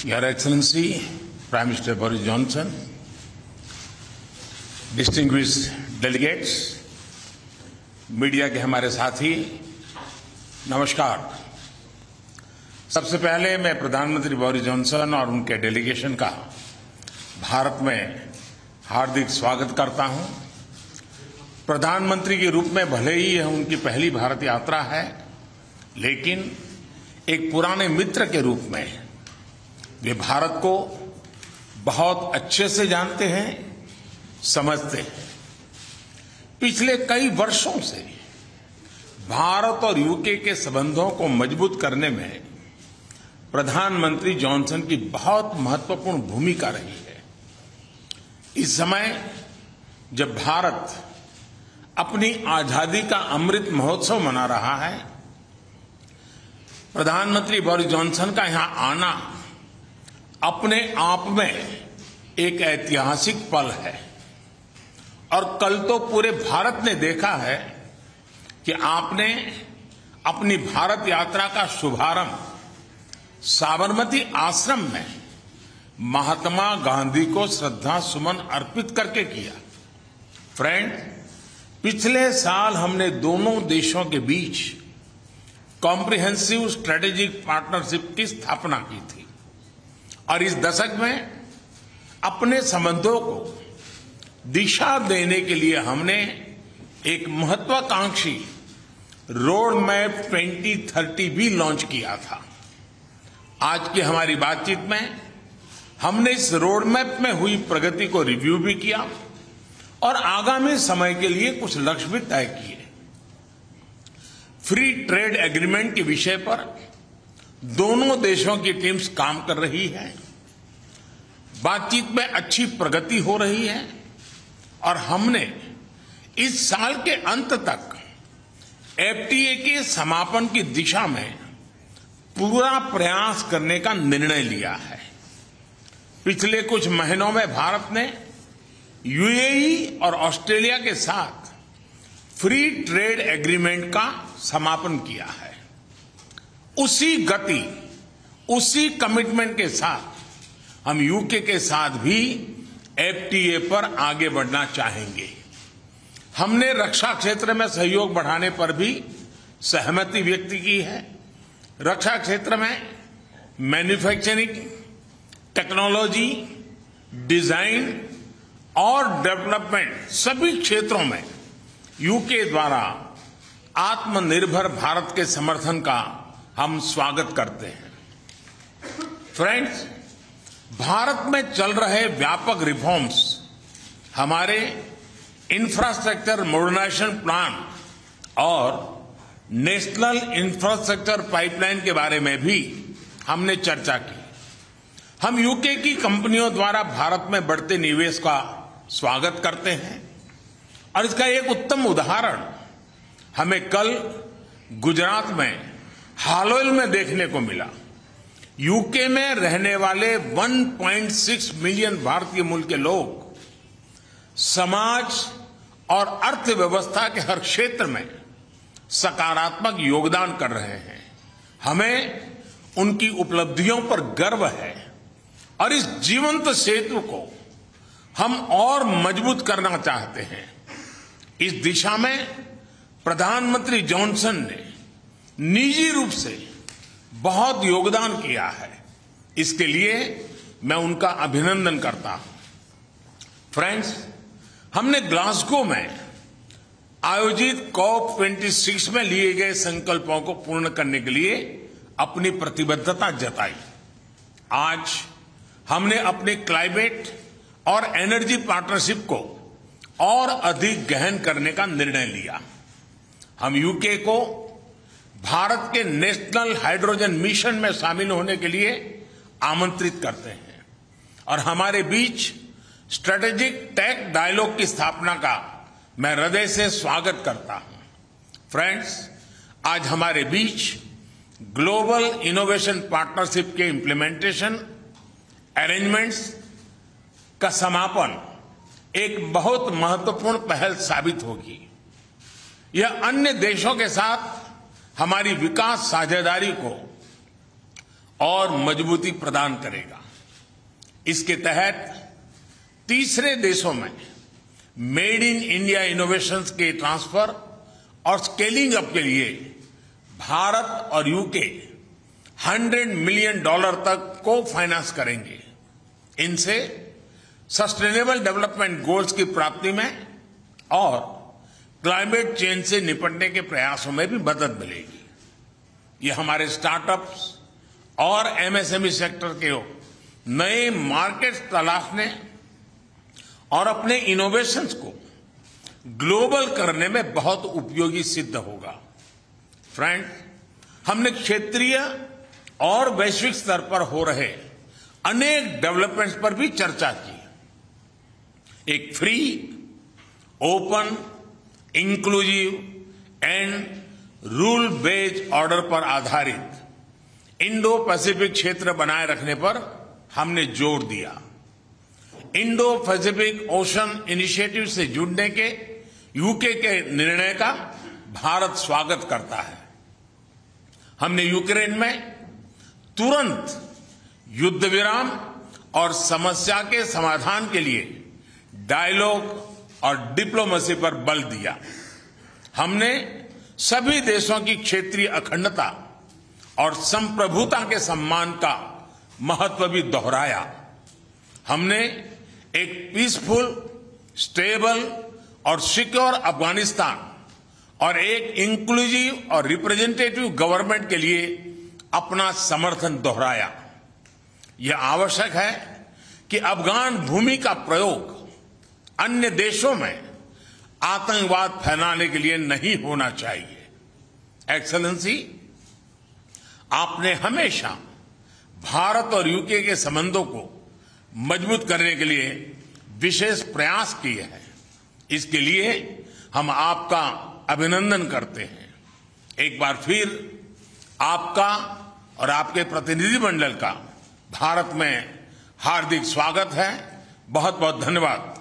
Your Excellency, Prime Minister Boris Johnson, distinguished delegates, media के हमारे साथी, नमस्कार। सबसे पहले मैं प्रधानमंत्री बोरिस जॉनसन और उनके डेलीगेशन का भारत में हार्दिक स्वागत करता हूं। प्रधानमंत्री के रूप में भले ही यह उनकी पहली भारत यात्रा है, लेकिन एक पुराने मित्र के रूप में वे भारत को बहुत अच्छे से जानते हैं, समझते हैं। पिछले कई वर्षों से भारत और यूके के संबंधों को मजबूत करने में प्रधानमंत्री जॉनसन की बहुत महत्वपूर्ण भूमिका रही है। इस समय जब भारत अपनी आजादी का अमृत महोत्सव मना रहा है, प्रधानमंत्री बोरिस जॉनसन का यहां आना अपने आप में एक ऐतिहासिक पल है। और कल तो पूरे भारत ने देखा है कि आपने अपनी भारत यात्रा का शुभारंभ साबरमती आश्रम में महात्मा गांधी को श्रद्धा सुमन अर्पित करके किया। फ्रेंड, पिछले साल हमने दोनों देशों के बीच कॉम्प्रिहेंसिव स्ट्रेटेजिक पार्टनरशिप की स्थापना की थी और इस दशक में अपने संबंधों को दिशा देने के लिए हमने एक महत्वाकांक्षी रोड मैप 2030 भी लॉन्च किया था। आज की हमारी बातचीत में हमने इस रोड मैप में हुई प्रगति को रिव्यू भी किया और आगामी समय के लिए कुछ लक्ष्य भी तय किए। फ्री ट्रेड एग्रीमेंट के विषय पर दोनों देशों की टीम्स काम कर रही है। बातचीत में अच्छी प्रगति हो रही है और हमने इस साल के अंत तक एफटीए के समापन की दिशा में पूरा प्रयास करने का निर्णय लिया है। पिछले कुछ महीनों में भारत ने यूएई और ऑस्ट्रेलिया के साथ फ्री ट्रेड एग्रीमेंट का समापन किया है। उसी गति, उसी कमिटमेंट के साथ हम यूके के साथ भी एफटीए पर आगे बढ़ना चाहेंगे। हमने रक्षा क्षेत्र में सहयोग बढ़ाने पर भी सहमति व्यक्त की है। रक्षा क्षेत्र में मैन्युफैक्चरिंग, टेक्नोलॉजी, डिजाइन और डेवलपमेंट सभी क्षेत्रों में यूके द्वारा आत्मनिर्भर भारत के समर्थन का हम स्वागत करते हैं। फ्रेंड्स, भारत में चल रहे व्यापक रिफॉर्म्स हमारे इंफ्रास्ट्रक्चर मॉडर्नाइजेशन प्लान और नेशनल इंफ्रास्ट्रक्चर पाइपलाइन के बारे में भी हमने चर्चा की। हम यूके की कंपनियों द्वारा भारत में बढ़ते निवेश का स्वागत करते हैं और इसका एक उत्तम उदाहरण हमें कल गुजरात में हालोल में देखने को मिला। यूके में रहने वाले 1.6 मिलियन भारतीय मूल के लोग समाज और अर्थव्यवस्था के हर क्षेत्र में सकारात्मक योगदान कर रहे हैं। हमें उनकी उपलब्धियों पर गर्व है और इस जीवंत सेतु को हम और मजबूत करना चाहते हैं। इस दिशा में प्रधानमंत्री जॉनसन ने निजी रूप से बहुत योगदान किया है। इसके लिए मैं उनका अभिनंदन करता हूं। फ्रेंड्स, हमने ग्लासगो में आयोजित COP26 में लिए गए संकल्पों को पूर्ण करने के लिए अपनी प्रतिबद्धता जताई। आज हमने अपने क्लाइमेट और एनर्जी पार्टनरशिप को और अधिक गहन करने का निर्णय लिया। हम यूके को भारत के नेशनल हाइड्रोजन मिशन में शामिल होने के लिए आमंत्रित करते हैं और हमारे बीच स्ट्रेटेजिक टेक डायलॉग की स्थापना का मैं हृदय से स्वागत करता हूं। फ्रेंड्स, आज हमारे बीच ग्लोबल इनोवेशन पार्टनरशिप के इंप्लीमेंटेशन अरेंजमेंट्स का समापन एक बहुत महत्वपूर्ण पहल साबित होगी। यह अन्य देशों के साथ हमारी विकास साझेदारी को और मजबूती प्रदान करेगा। इसके तहत तीसरे देशों में मेड इन इंडिया इनोवेशंस के ट्रांसफर और स्केलिंग अप के लिए भारत और यूके $100 मिलियन तक को फाइनेंस करेंगे। इनसे सस्टेनेबल डेवलपमेंट गोल्स की प्राप्ति में और क्लाइमेट चेंज से निपटने के प्रयासों में भी मदद मिलेगी। ये हमारे स्टार्टअप्स और एमएसएमई सेक्टर के नए मार्केट्स तलाशने और अपने इनोवेशंस को ग्लोबल करने में बहुत उपयोगी सिद्ध होगा। फ्रेंड, हमने क्षेत्रीय और वैश्विक स्तर पर हो रहे अनेक डेवलपमेंट्स पर भी चर्चा की। एक free, open, inclusive and rule based order पर आधारित इंडो पैसिफिक क्षेत्र बनाए रखने पर हमने जोर दिया। इंडो पैसिफिक ओशन इनिशिएटिव से जुड़ने के यूके के निर्णय का भारत स्वागत करता है। हमने यूक्रेन में तुरंत युद्ध विराम और समस्या के समाधान के लिए डायलॉग और डिप्लोमेसी पर बल दिया। हमने सभी देशों की क्षेत्रीय अखंडता और संप्रभुता के सम्मान का महत्व भी दोहराया। हमने एक पीसफुल, स्टेबल और सिक्योर अफगानिस्तान और एक इंक्लूसिव और रिप्रेजेंटेटिव गवर्नमेंट के लिए अपना समर्थन दोहराया। यह आवश्यक है कि अफगान भूमि का प्रयोग अन्य देशों में आतंकवाद फैलाने के लिए नहीं होना चाहिए। एक्सेलेंसी, आपने हमेशा भारत और यूके के संबंधों को मजबूत करने के लिए विशेष प्रयास किए हैं। इसके लिए हम आपका अभिनंदन करते हैं। एक बार फिर आपका और आपके प्रतिनिधिमंडल का भारत में हार्दिक स्वागत है। बहुत बहुत धन्यवाद।